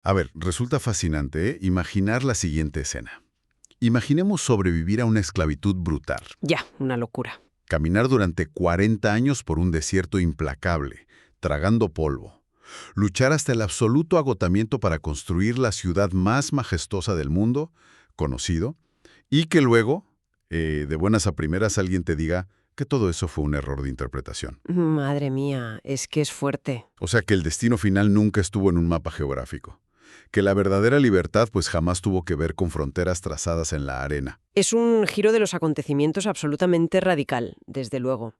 A ver, resulta fascinante, ¿eh? Imaginar la siguiente escena. Imaginemos sobrevivir a una esclavitud brutal. Ya, una locura. Caminar durante 40 años por un desierto implacable, tragando polvo. Luchar hasta el absoluto agotamiento para construir la ciudad más majestuosa del mundo, conocido, y que luego, de buenas a primeras, alguien te diga que todo eso fue un error de interpretación. Madre mía, es que es fuerte. O sea que el destino final nunca estuvo en un mapa geográfico. Que la verdadera libertad pues jamás tuvo que ver con fronteras trazadas en la arena. Es un giro de los acontecimientos absolutamente radical, desde luego.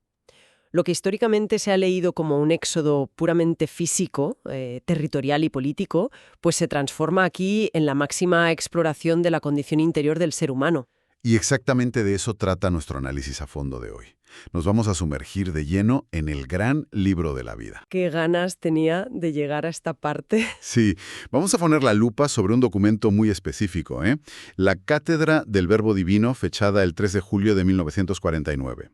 Lo que históricamente se ha leído como un éxodo puramente físico, territorial y político, pues se transforma aquí en la máxima exploración de la condición interior del ser humano. Y exactamente de eso trata nuestro análisis a fondo de hoy. Nos vamos a sumergir de lleno en el gran libro de la vida. Qué ganas tenía de llegar a esta parte. Sí, vamos a poner la lupa sobre un documento muy específico, ¿eh? La Cátedra del Verbo Divino, fechada el 3 de julio de 1949.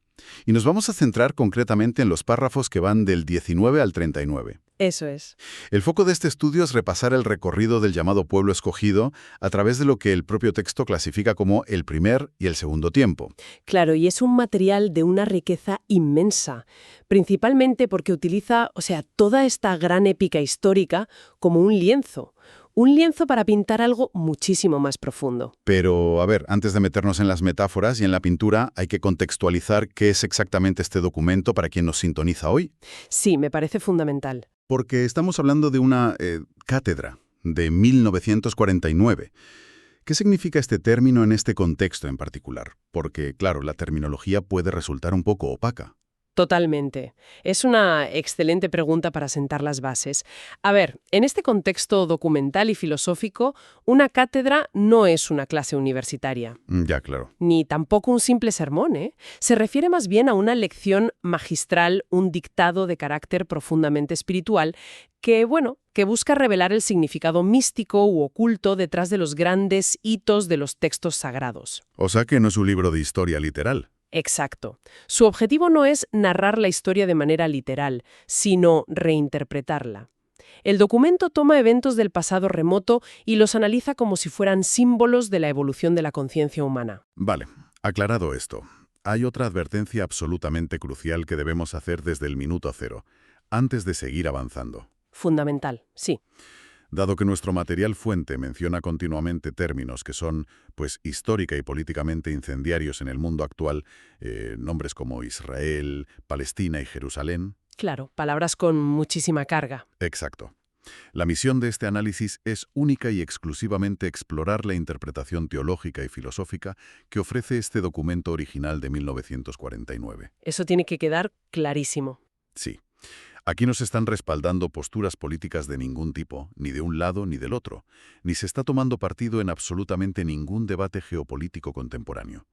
Y nos vamos a centrar concretamente en los párrafos que van del 19 al 39. Eso es. El foco de este estudio es repasar el recorrido del llamado pueblo escogido a través de lo que el propio texto clasifica como el primer y el segundo tiempo. Claro, y es un material de una riqueza inmensa, principalmente porque utiliza, toda esta gran épica histórica como un lienzo para pintar algo muchísimo más profundo. Pero, a ver, antes de meternos en las metáforas y en la pintura, hay que contextualizar qué es exactamente este documento para quien nos sintoniza hoy. Sí, me parece fundamental. Porque estamos hablando de una cátedra de 1949. ¿Qué significa este término en este contexto en particular? Porque, claro, la terminología puede resultar un poco opaca. Totalmente. Es una excelente pregunta para sentar las bases. A ver, en este contexto documental y filosófico, una cátedra no es una clase universitaria, Ya, claro. ni tampoco un simple sermón, ¿eh? Se refiere más bien a una lección magistral, un dictado de carácter profundamente espiritual que busca revelar el significado místico u oculto detrás de los grandes hitos de los textos sagrados. O sea que no es un libro de historia literal. Exacto. Su objetivo no es narrar la historia de manera literal, sino reinterpretarla. El documento toma eventos del pasado remoto y los analiza como si fueran símbolos de la evolución de la conciencia humana. Vale, aclarado esto. Hay otra advertencia absolutamente crucial que debemos hacer desde el minuto cero, antes de seguir avanzando. Fundamental, sí. Dado que nuestro material fuente menciona continuamente términos que son, pues, histórica y políticamente incendiarios en el mundo actual, nombres como Israel, Palestina y Jerusalén. Claro, palabras con muchísima carga. Exacto. La misión de este análisis es única y exclusivamente explorar la interpretación teológica y filosófica que ofrece este documento original de 1949. Eso tiene que quedar clarísimo. Sí. Aquí no se están respaldando posturas políticas de ningún tipo, ni de un lado ni del otro, ni se está tomando partido en absolutamente ningún debate geopolítico contemporáneo.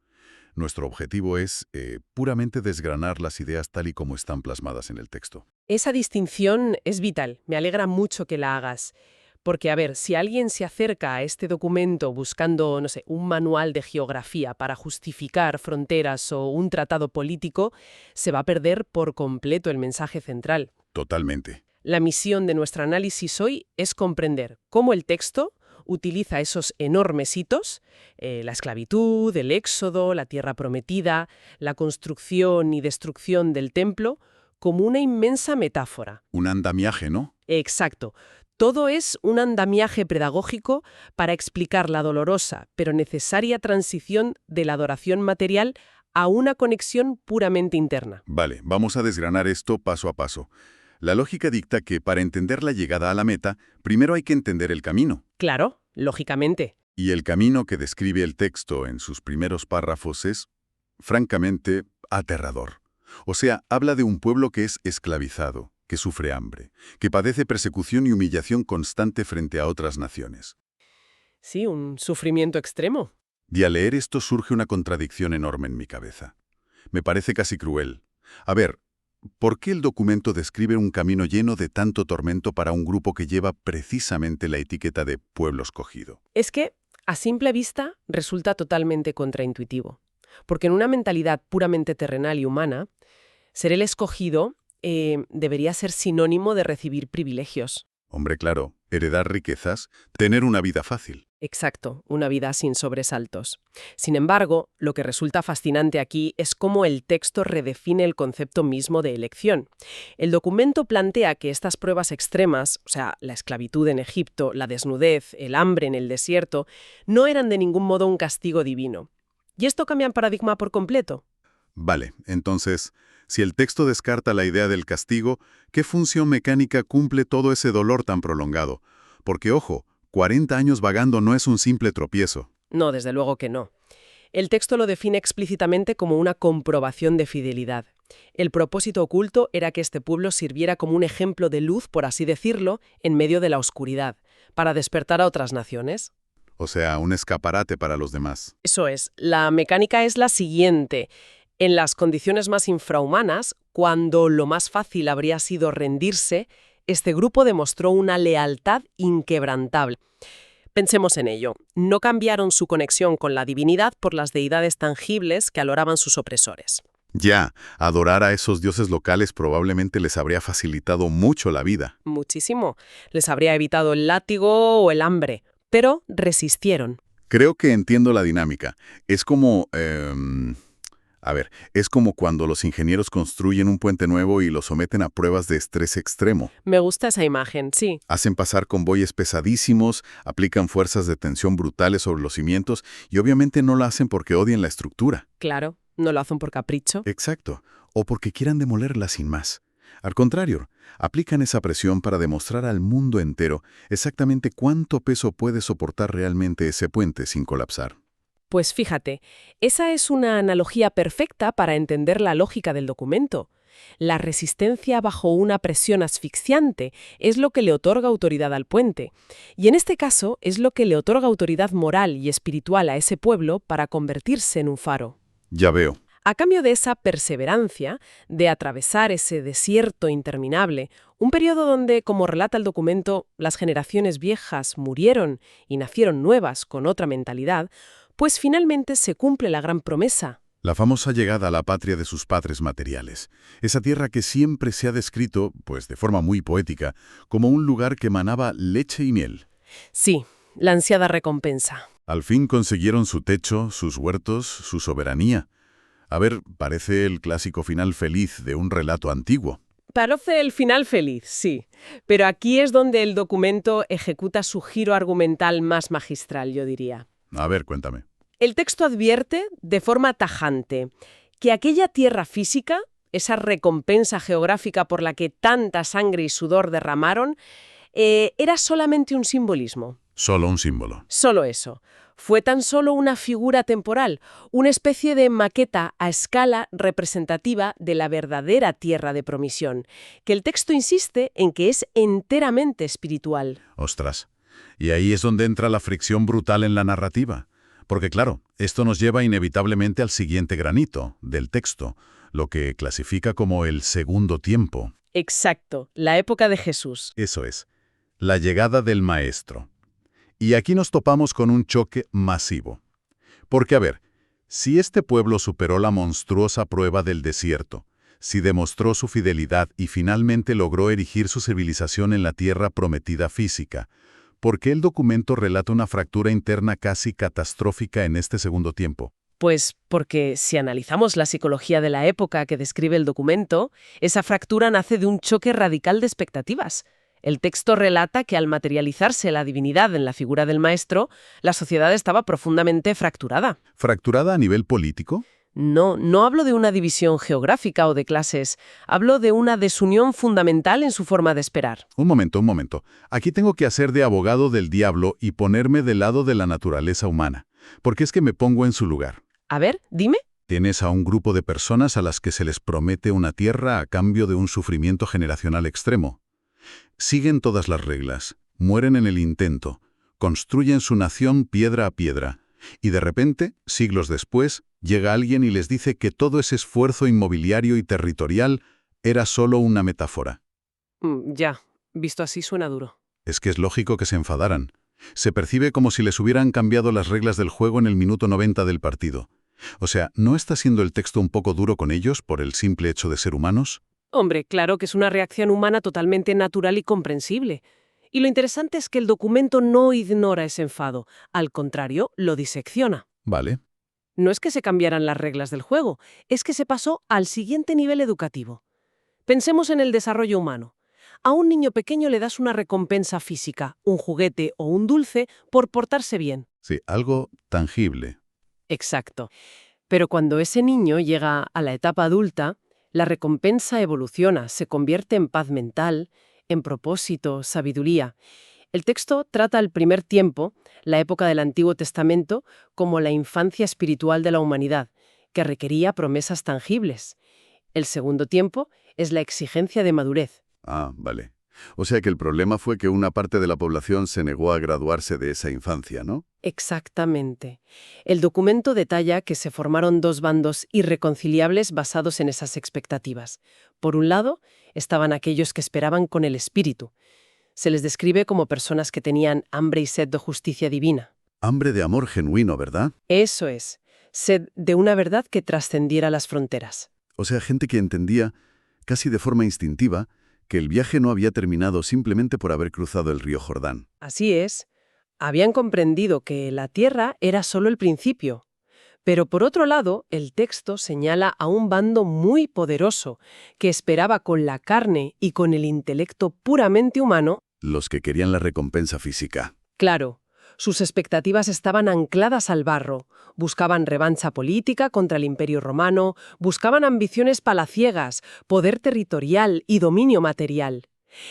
Nuestro objetivo es puramente desgranar las ideas tal y como están plasmadas en el texto. Esa distinción es vital. Me alegra mucho que la hagas. Porque, a ver, si alguien se acerca a este documento buscando, no sé, un manual de geografía para justificar fronteras o un tratado político, se va a perder por completo el mensaje central. Totalmente. La misión de nuestro análisis hoy es comprender cómo el texto utiliza esos enormes hitos, la esclavitud, el éxodo, la tierra prometida, la construcción y destrucción del templo, como una inmensa metáfora. Un andamiaje, ¿no? Exacto. Todo es un andamiaje pedagógico para explicar la dolorosa pero necesaria transición de la adoración material a una conexión puramente interna. Vale, vamos a desgranar esto paso a paso. La lógica dicta que para entender la llegada a la meta, primero hay que entender el camino. Claro, lógicamente. Y el camino que describe el texto en sus primeros párrafos es, francamente, aterrador. O sea, habla de un pueblo que es esclavizado, que sufre hambre, que padece persecución y humillación constante frente a otras naciones. Sí, un sufrimiento extremo. Y al leer esto surge una contradicción enorme en mi cabeza. Me parece casi cruel. A ver, ¿por qué el documento describe un camino lleno de tanto tormento para un grupo que lleva precisamente la etiqueta de pueblo escogido? Es que, a simple vista, resulta totalmente contraintuitivo. Porque en una mentalidad puramente terrenal y humana, ser el escogido debería ser sinónimo de recibir privilegios. Hombre, claro, heredar riquezas, tener una vida fácil. Exacto, una vida sin sobresaltos. Sin embargo, lo que resulta fascinante aquí es cómo el texto redefine el concepto mismo de elección. El documento plantea que estas pruebas extremas, o sea, la esclavitud en Egipto, la desnudez, el hambre en el desierto, no eran de ningún modo un castigo divino. Y esto cambia el paradigma por completo. Vale, entonces, si el texto descarta la idea del castigo, ¿qué función mecánica cumple todo ese dolor tan prolongado? Porque, ojo, 40 años vagando no es un simple tropiezo. No, desde luego que no. El texto lo define explícitamente como una comprobación de fidelidad. El propósito oculto era que este pueblo sirviera como un ejemplo de luz, por así decirlo, en medio de la oscuridad, para despertar a otras naciones. O sea, un escaparate para los demás. Eso es, la mecánica es la siguiente. En las condiciones más infrahumanas, cuando lo más fácil habría sido rendirse, este grupo demostró una lealtad inquebrantable. Pensemos en ello. No cambiaron su conexión con la divinidad por las deidades tangibles que aloraban sus opresores. Ya, adorar a esos dioses locales probablemente les habría facilitado mucho la vida. Muchísimo. Les habría evitado el látigo o el hambre, pero resistieron. Creo que entiendo la dinámica. Es como... es como cuando los ingenieros construyen un puente nuevo y lo someten a pruebas de estrés extremo. Me gusta esa imagen, sí. Hacen pasar convoyes pesadísimos, aplican fuerzas de tensión brutales sobre los cimientos y obviamente no lo hacen porque odien la estructura. Claro, no lo hacen por capricho. Exacto, o porque quieran demolerla sin más. Al contrario, aplican esa presión para demostrar al mundo entero exactamente cuánto peso puede soportar realmente ese puente sin colapsar. Pues fíjate, esa es una analogía perfecta para entender la lógica del documento. La resistencia bajo una presión asfixiante es lo que le otorga autoridad al puente. Y en este caso es lo que le otorga autoridad moral y espiritual a ese pueblo para convertirse en un faro. Ya veo. A cambio de esa perseverancia, de atravesar ese desierto interminable, un periodo donde, como relata el documento, las generaciones viejas murieron y nacieron nuevas con otra mentalidad, pues finalmente se cumple la gran promesa. La famosa llegada a la patria de sus padres materiales. Esa tierra que siempre se ha descrito, pues de forma muy poética, como un lugar que manaba leche y miel. Sí, la ansiada recompensa. Al fin consiguieron su techo, sus huertos, su soberanía. A ver, parece el clásico final feliz de un relato antiguo. Parece el final feliz, sí. Pero aquí es donde el documento ejecuta su giro argumental más magistral, yo diría. A ver, cuéntame. El texto advierte, de forma tajante, que aquella tierra física, esa recompensa geográfica por la que tanta sangre y sudor derramaron, era solamente un simbolismo. Solo un símbolo. Solo eso. Fue tan solo una figura temporal, una especie de maqueta a escala representativa de la verdadera tierra de promisión, que el texto insiste en que es enteramente espiritual. Ostras. Y ahí es donde entra la fricción brutal en la narrativa. Porque claro, esto nos lleva inevitablemente al siguiente granito del texto, lo que clasifica como el segundo tiempo. Exacto, la época de Jesús. Eso es, la llegada del Maestro. Y aquí nos topamos con un choque masivo. Porque, a ver, si este pueblo superó la monstruosa prueba del desierto, si demostró su fidelidad y finalmente logró erigir su civilización en la tierra prometida física, ¿por qué el documento relata una fractura interna casi catastrófica en este segundo tiempo? Pues porque si analizamos la psicología de la época que describe el documento, esa fractura nace de un choque radical de expectativas. El texto relata que al materializarse la divinidad en la figura del maestro, la sociedad estaba profundamente fracturada. ¿Fracturada a nivel político? No hablo de una división geográfica o de clases, hablo de una desunión fundamental en su forma de esperar. Un momento. Aquí tengo que hacer de abogado del diablo y ponerme del lado de la naturaleza humana, porque es que me pongo en su lugar. A ver, dime. Tienes a un grupo de personas a las que se les promete una tierra a cambio de un sufrimiento generacional extremo. Siguen todas las reglas, mueren en el intento, construyen su nación piedra a piedra, y de repente, siglos después, llega alguien y les dice que todo ese esfuerzo inmobiliario y territorial era solo una metáfora. Ya, visto así suena duro. Es que es lógico que se enfadaran. Se percibe como si les hubieran cambiado las reglas del juego en el minuto 90 del partido. O sea, ¿no está siendo el texto un poco duro con ellos por el simple hecho de ser humanos? Hombre, claro que es una reacción humana totalmente natural y comprensible. Y lo interesante es que el documento no ignora ese enfado, al contrario, lo disecciona. Vale. No es que se cambiaran las reglas del juego, es que se pasó al siguiente nivel educativo. Pensemos en el desarrollo humano. A un niño pequeño le das una recompensa física, un juguete o un dulce, por portarse bien. Sí, algo tangible. Exacto. Pero cuando ese niño llega a la etapa adulta, la recompensa evoluciona, se convierte en paz mental, en propósito, sabiduría. El texto trata el primer tiempo, la época del Antiguo Testamento, como la infancia espiritual de la humanidad, que requería promesas tangibles. El segundo tiempo es la exigencia de madurez. Ah, vale. O sea que el problema fue que una parte de la población se negó a graduarse de esa infancia, ¿no? Exactamente. El documento detalla que se formaron dos bandos irreconciliables basados en esas expectativas. Por un lado, estaban aquellos que esperaban con el espíritu. Se les describe como personas que tenían hambre y sed de justicia divina. Hambre de amor genuino, ¿verdad? Eso es, sed de una verdad que trascendiera las fronteras. O sea, gente que entendía, casi de forma instintiva, que el viaje no había terminado simplemente por haber cruzado el río Jordán. Así es, habían comprendido que la tierra era solo el principio. Pero por otro lado, el texto señala a un bando muy poderoso que esperaba con la carne y con el intelecto puramente humano. Los que querían la recompensa física. Claro, sus expectativas estaban ancladas al barro, buscaban revancha política contra el Imperio Romano, buscaban ambiciones palaciegas, poder territorial y dominio material.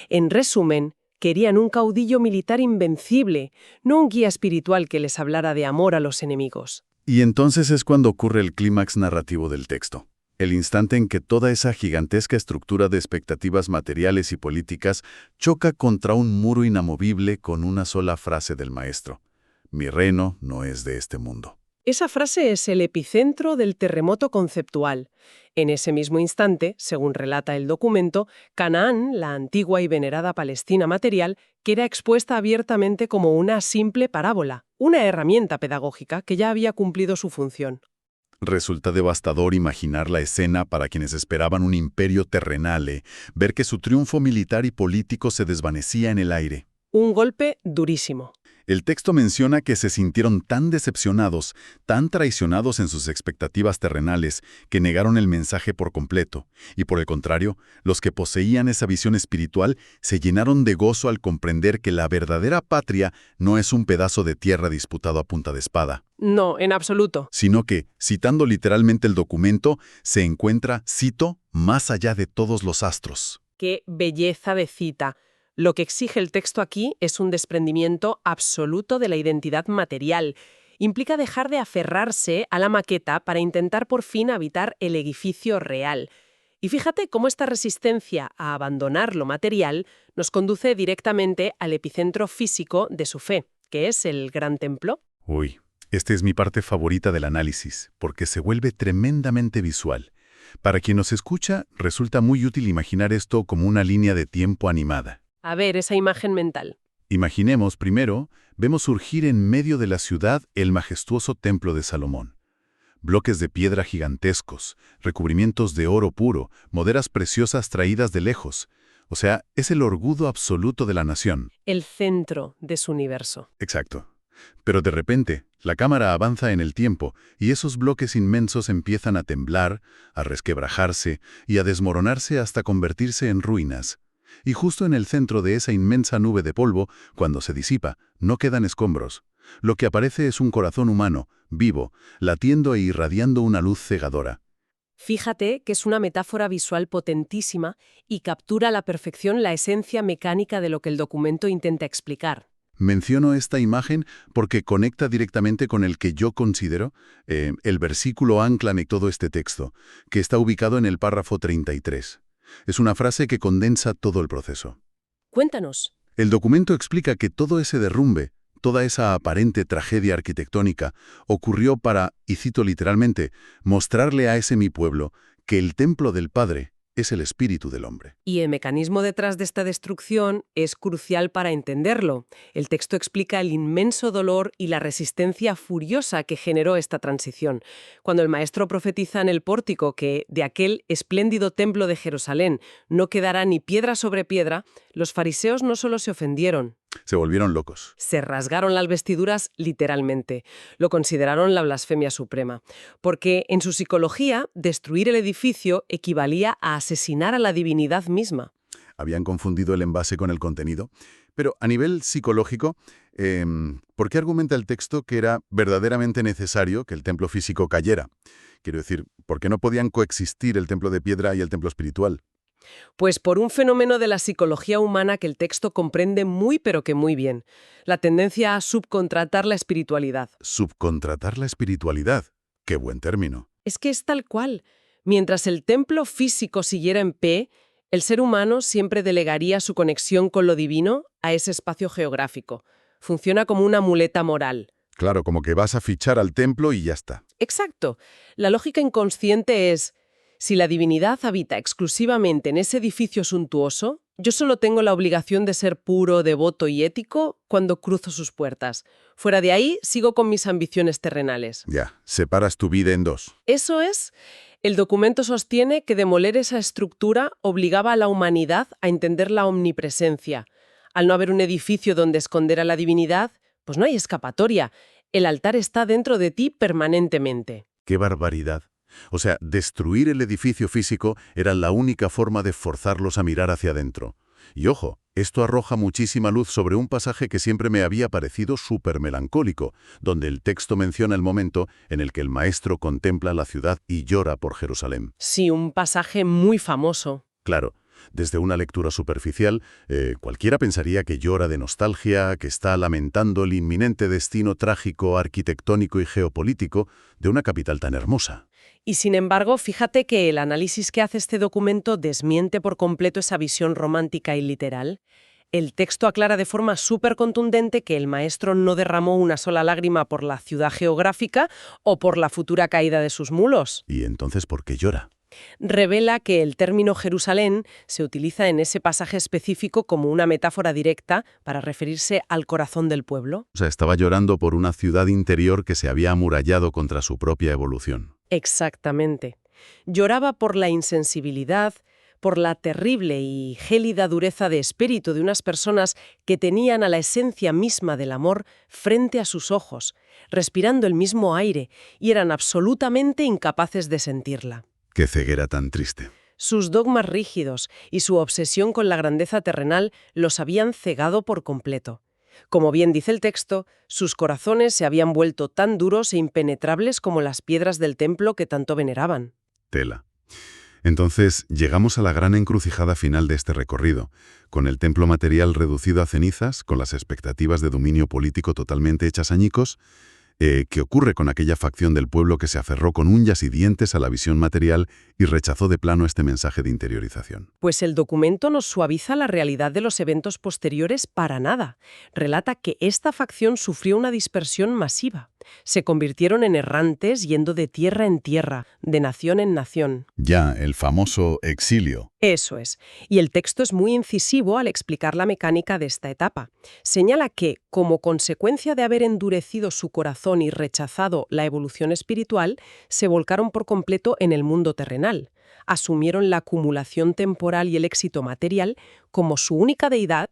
En resumen, querían un caudillo militar invencible, no un guía espiritual que les hablara de amor a los enemigos. Y entonces es cuando ocurre el clímax narrativo del texto. El instante en que toda esa gigantesca estructura de expectativas materiales y políticas choca contra un muro inamovible con una sola frase del maestro. Mi reino no es de este mundo. Esa frase es el epicentro del terremoto conceptual. En ese mismo instante, según relata el documento, Canaán, la antigua y venerada Palestina material, queda expuesta abiertamente como una simple parábola, una herramienta pedagógica que ya había cumplido su función. Resulta devastador imaginar la escena para quienes esperaban un imperio terrenal, ver que su triunfo militar y político se desvanecía en el aire. Un golpe durísimo. El texto menciona que se sintieron tan decepcionados, tan traicionados en sus expectativas terrenales, que negaron el mensaje por completo. Y por el contrario, los que poseían esa visión espiritual se llenaron de gozo al comprender que la verdadera patria no es un pedazo de tierra disputado a punta de espada. No, en absoluto. Sino que, citando literalmente el documento, se encuentra, cito, más allá de todos los astros. ¡Qué belleza de cita! Lo que exige el texto aquí es un desprendimiento absoluto de la identidad material. Implica dejar de aferrarse a la maqueta para intentar por fin habitar el edificio real. Y fíjate cómo esta resistencia a abandonar lo material nos conduce directamente al epicentro físico de su fe, que es el Gran Templo. Uy, esta es mi parte favorita del análisis, porque se vuelve tremendamente visual. Para quien nos escucha, resulta muy útil imaginar esto como una línea de tiempo animada. A ver, esa imagen mental. Imaginemos, primero, vemos surgir en medio de la ciudad el majestuoso templo de Salomón. Bloques de piedra gigantescos, recubrimientos de oro puro, maderas preciosas traídas de lejos. O sea, es el orgullo absoluto de la nación. El centro de su universo. Exacto. Pero de repente, la cámara avanza en el tiempo y esos bloques inmensos empiezan a temblar, a resquebrajarse y a desmoronarse hasta convertirse en ruinas. Y justo en el centro de esa inmensa nube de polvo, cuando se disipa, no quedan escombros. Lo que aparece es un corazón humano, vivo, latiendo e irradiando una luz cegadora. Fíjate que es una metáfora visual potentísima y captura a la perfección la esencia mecánica de lo que el documento intenta explicar. Menciono esta imagen porque conecta directamente con el que yo considero el versículo ancla en todo este texto, que está ubicado en el párrafo 33. Es una frase que condensa todo el proceso. Cuéntanos. El documento explica que todo ese derrumbe, toda esa aparente tragedia arquitectónica, ocurrió para, y cito literalmente, mostrarle a ese mi pueblo que el templo del Padre, es el espíritu del hombre. Y el mecanismo detrás de esta destrucción es crucial para entenderlo. El texto explica el inmenso dolor y la resistencia furiosa que generó esta transición. Cuando el maestro profetiza en el pórtico que de aquel espléndido templo de Jerusalén no quedará ni piedra sobre piedra, los fariseos no solo se ofendieron, Se volvieron locos. se rasgaron las vestiduras literalmente. Lo consideraron la blasfemia suprema. Porque en su psicología, destruir el edificio equivalía a asesinar a la divinidad misma. Habían confundido el envase con el contenido. Pero a nivel psicológico, ¿por qué argumenta el texto que era verdaderamente necesario que el templo físico cayera? Quiero decir, ¿por qué no podían coexistir el templo de piedra y el templo espiritual? Pues por un fenómeno de la psicología humana que el texto comprende muy pero que muy bien. La tendencia a subcontratar la espiritualidad. Subcontratar la espiritualidad. Qué buen término. Es que es tal cual. Mientras el templo físico siguiera en pie, el ser humano siempre delegaría su conexión con lo divino a ese espacio geográfico. Funciona como una muleta moral. Claro, como que vas a fichar al templo y ya está. Exacto. La lógica inconsciente es, si la divinidad habita exclusivamente en ese edificio suntuoso, yo solo tengo la obligación de ser puro, devoto y ético cuando cruzo sus puertas. Fuera de ahí, sigo con mis ambiciones terrenales. Ya, separas tu vida en dos. Eso es. El documento sostiene que demoler esa estructura obligaba a la humanidad a entender la omnipresencia. Al no haber un edificio donde esconder a la divinidad, pues no hay escapatoria. El altar está dentro de ti permanentemente. ¡Qué barbaridad! O sea, destruir el edificio físico era la única forma de forzarlos a mirar hacia adentro. Y ojo, esto arroja muchísima luz sobre un pasaje que siempre me había parecido súper melancólico, donde el texto menciona el momento en el que el maestro contempla la ciudad y llora por Jerusalén. Sí, un pasaje muy famoso. Claro, desde una lectura superficial, cualquiera pensaría que llora de nostalgia, que está lamentando el inminente destino trágico, arquitectónico y geopolítico de una capital tan hermosa. Y sin embargo, fíjate que el análisis que hace este documento desmiente por completo esa visión romántica y literal. El texto aclara de forma súper contundente que el maestro no derramó una sola lágrima por la ciudad geográfica o por la futura caída de sus mulos. ¿Y entonces por qué llora? Revela que el término Jerusalén se utiliza en ese pasaje específico como una metáfora directa para referirse al corazón del pueblo. O sea, estaba llorando por una ciudad interior que se había amurallado contra su propia evolución. Exactamente. Lloraba por la insensibilidad, por la terrible y gélida dureza de espíritu de unas personas que tenían a la esencia misma del amor frente a sus ojos, respirando el mismo aire, y eran absolutamente incapaces de sentirla. ¡Qué ceguera tan triste! Sus dogmas rígidos y su obsesión con la grandeza terrenal los habían cegado por completo. Como bien dice el texto, sus corazones se habían vuelto tan duros e impenetrables como las piedras del templo que tanto veneraban. Tela. Entonces, llegamos a la gran encrucijada final de este recorrido, con el templo material reducido a cenizas, con las expectativas de dominio político totalmente hechas añicos. ¿Qué ocurre con aquella facción del pueblo que se aferró con uñas y dientes a la visión material y rechazó de plano este mensaje de interiorización? Pues el documento no suaviza la realidad de los eventos posteriores para nada. Relata que esta facción sufrió una dispersión masiva. Se convirtieron en errantes yendo de tierra en tierra, de nación en nación. Ya, el famoso exilio. Eso es. Y el texto es muy incisivo al explicar la mecánica de esta etapa. Señala que, como consecuencia de haber endurecido su corazón y rechazado la evolución espiritual, se volcaron por completo en el mundo terrenal. Asumieron la acumulación temporal y el éxito material como su única deidad,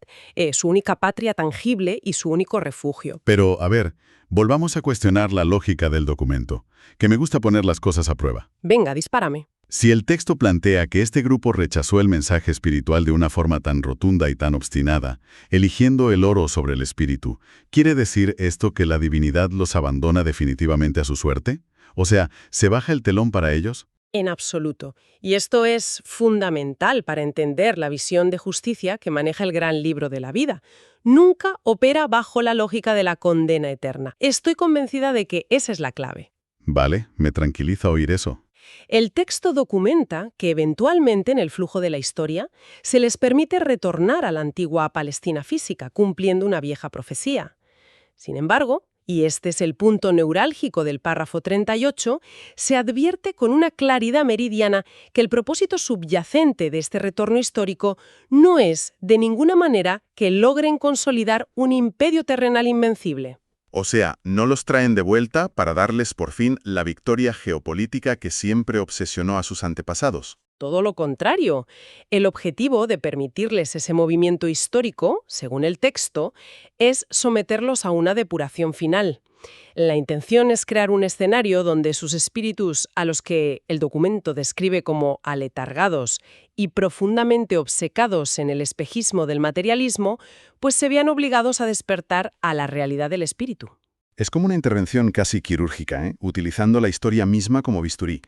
su única patria tangible y su único refugio. Pero, a ver, volvamos a cuestionar la lógica del documento, que me gusta poner las cosas a prueba. Venga, dispárame. Si el texto plantea que este grupo rechazó el mensaje espiritual de una forma tan rotunda y tan obstinada, eligiendo el oro sobre el espíritu, ¿quiere decir esto que la divinidad los abandona definitivamente a su suerte? O sea, ¿se baja el telón para ellos? En absoluto. Y esto es fundamental para entender la visión de justicia que maneja el gran libro de la vida. Nunca opera bajo la lógica de la condena eterna. Estoy convencida de que esa es la clave. Vale, me tranquiliza oír eso. El texto documenta que eventualmente en el flujo de la historia se les permite retornar a la antigua Palestina física, cumpliendo una vieja profecía. Sin embargo, y este es el punto neurálgico del párrafo 38, se advierte con una claridad meridiana que el propósito subyacente de este retorno histórico no es, de ninguna manera, que logren consolidar un imperio terrenal invencible. O sea, no los traen de vuelta para darles por fin la victoria geopolítica que siempre obsesionó a sus antepasados. Todo lo contrario. El objetivo de permitirles ese movimiento histórico, según el texto, es someterlos a una depuración final. La intención es crear un escenario donde sus espíritus, a los que el documento describe como aletargados y profundamente obcecados en el espejismo del materialismo, pues se vean obligados a despertar a la realidad del espíritu. Es como una intervención casi quirúrgica, utilizando la historia misma como bisturí.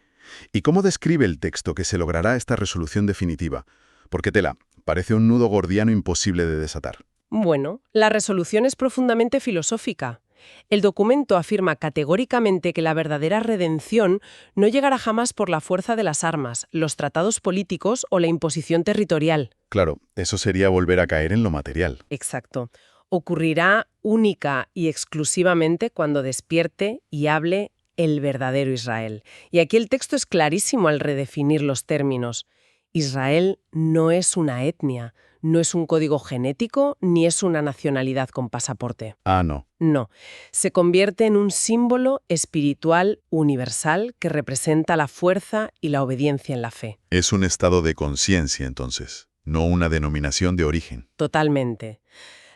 ¿Y cómo describe el texto que se logrará esta resolución definitiva? Porque tela, parece un nudo gordiano imposible de desatar. Bueno, la resolución es profundamente filosófica. El documento afirma categóricamente que la verdadera redención no llegará jamás por la fuerza de las armas, los tratados políticos o la imposición territorial. Claro, eso sería volver a caer en lo material. Exacto. Ocurrirá única y exclusivamente cuando despierte y hable el verdadero Israel. Y aquí el texto es clarísimo al redefinir los términos. Israel no es una etnia, no es un código genético, ni es una nacionalidad con pasaporte. Ah, no. No, se convierte en un símbolo espiritual universal que representa la fuerza y la obediencia en la fe. Es un estado de conciencia, entonces, no una denominación de origen. Totalmente.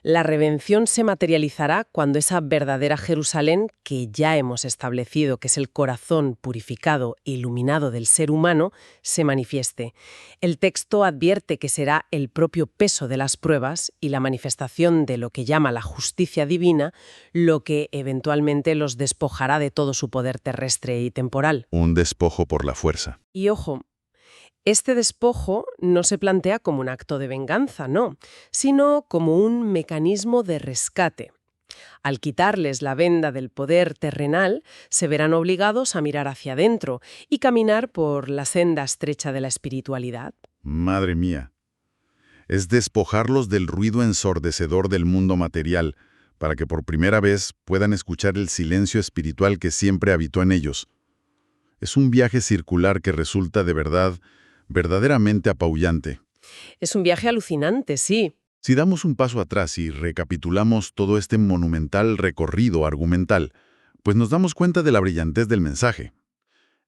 La redención se materializará cuando esa verdadera Jerusalén, que ya hemos establecido que es el corazón purificado e iluminado del ser humano, se manifieste. El texto advierte que será el propio peso de las pruebas y la manifestación de lo que llama la justicia divina lo que eventualmente los despojará de todo su poder terrestre y temporal. Un despojo por la fuerza. Y ojo, este despojo no se plantea como un acto de venganza, no, sino como un mecanismo de rescate. Al quitarles la venda del poder terrenal, se verán obligados a mirar hacia adentro y caminar por la senda estrecha de la espiritualidad. Madre mía. Es despojarlos del ruido ensordecedor del mundo material, para que por primera vez puedan escuchar el silencio espiritual que siempre habitó en ellos. Es un viaje circular que resulta de verdad verdaderamente apabullante. Es un viaje alucinante, sí. Si damos un paso atrás y recapitulamos todo este monumental recorrido argumental, pues nos damos cuenta de la brillantez del mensaje.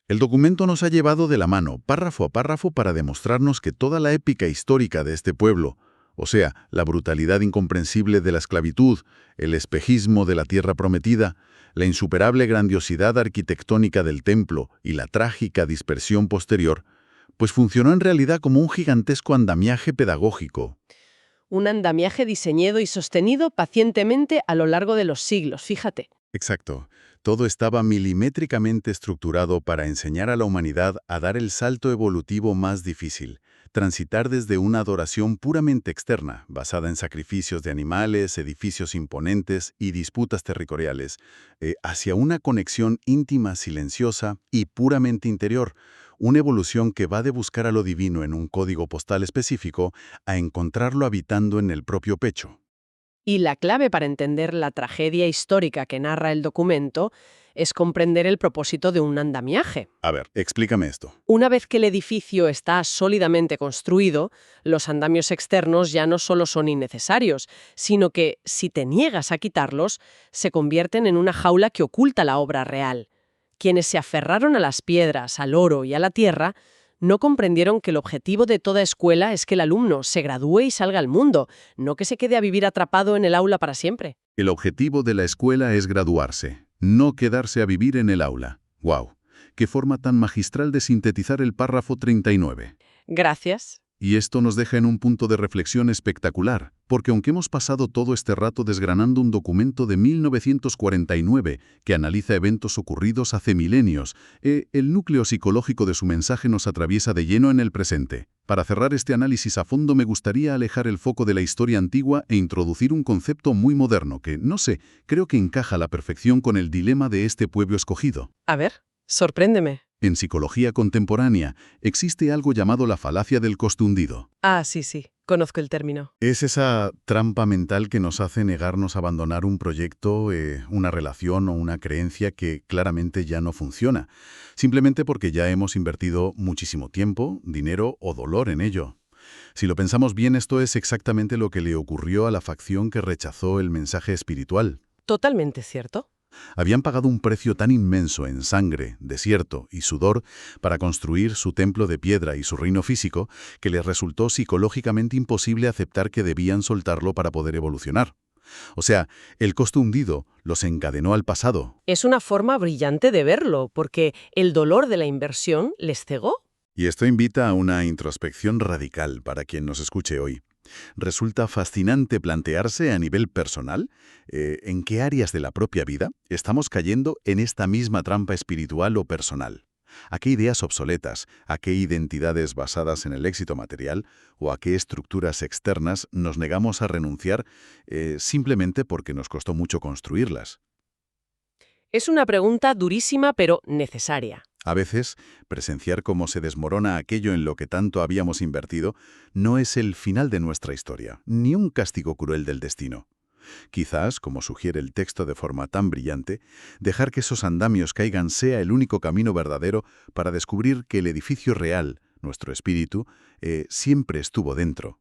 El documento nos ha llevado de la mano, párrafo a párrafo, para demostrarnos que toda la épica histórica de este pueblo, o sea, la brutalidad incomprensible de la esclavitud, el espejismo de la tierra prometida, la insuperable grandiosidad arquitectónica del templo y la trágica dispersión posterior, pues funcionó en realidad como un gigantesco andamiaje pedagógico. Un andamiaje diseñado y sostenido pacientemente a lo largo de los siglos, fíjate. Exacto. Todo estaba milimétricamente estructurado para enseñar a la humanidad a dar el salto evolutivo más difícil, transitar desde una adoración puramente externa, basada en sacrificios de animales, edificios imponentes y disputas territoriales, hacia una conexión íntima, silenciosa y puramente interior. Una evolución que va de buscar a lo divino en un código postal específico a encontrarlo habitando en el propio pecho. Y la clave para entender la tragedia histórica que narra el documento es comprender el propósito de un andamiaje. A ver, explícame esto. Una vez que el edificio está sólidamente construido, los andamios externos ya no solo son innecesarios, sino que, si te niegas a quitarlos, se convierten en una jaula que oculta la obra real. Quienes se aferraron a las piedras, al oro y a la tierra, no comprendieron que el objetivo de toda escuela es que el alumno se gradúe y salga al mundo, no que se quede a vivir atrapado en el aula para siempre. El objetivo de la escuela es graduarse, no quedarse a vivir en el aula. ¡Guau! ¡Qué forma tan magistral de sintetizar el párrafo 39! Gracias. Y esto nos deja en un punto de reflexión espectacular, porque aunque hemos pasado todo este rato desgranando un documento de 1949 que analiza eventos ocurridos hace milenios, el núcleo psicológico de su mensaje nos atraviesa de lleno en el presente. Para cerrar este análisis a fondo me gustaría alejar el foco de la historia antigua e introducir un concepto muy moderno que, no sé, creo que encaja a la perfección con el dilema de este pueblo escogido. A ver, sorpréndeme. En psicología contemporánea existe algo llamado la falacia del costo hundido. Ah, sí. Conozco el término. Es esa trampa mental que nos hace negarnos a abandonar un proyecto, una relación o una creencia que claramente ya no funciona, simplemente porque ya hemos invertido muchísimo tiempo, dinero o dolor en ello. Si lo pensamos bien, esto es exactamente lo que le ocurrió a la facción que rechazó el mensaje espiritual. Totalmente cierto. Habían pagado un precio tan inmenso en sangre, desierto y sudor para construir su templo de piedra y su reino físico que les resultó psicológicamente imposible aceptar que debían soltarlo para poder evolucionar. O sea, el costo hundido los encadenó al pasado. Es una forma brillante de verlo, porque el dolor de la inversión les cegó. Y esto invita a una introspección radical para quien nos escuche hoy. Resulta fascinante plantearse a nivel personal en qué áreas de la propia vida estamos cayendo en esta misma trampa espiritual o personal. ¿A qué ideas obsoletas, a qué identidades basadas en el éxito material o a qué estructuras externas nos negamos a renunciar simplemente porque nos costó mucho construirlas? Es una pregunta durísima pero necesaria. A veces, presenciar cómo se desmorona aquello en lo que tanto habíamos invertido no es el final de nuestra historia, ni un castigo cruel del destino. Quizás, como sugiere el texto de forma tan brillante, dejar que esos andamios caigan sea el único camino verdadero para descubrir que el edificio real, nuestro espíritu, siempre estuvo dentro.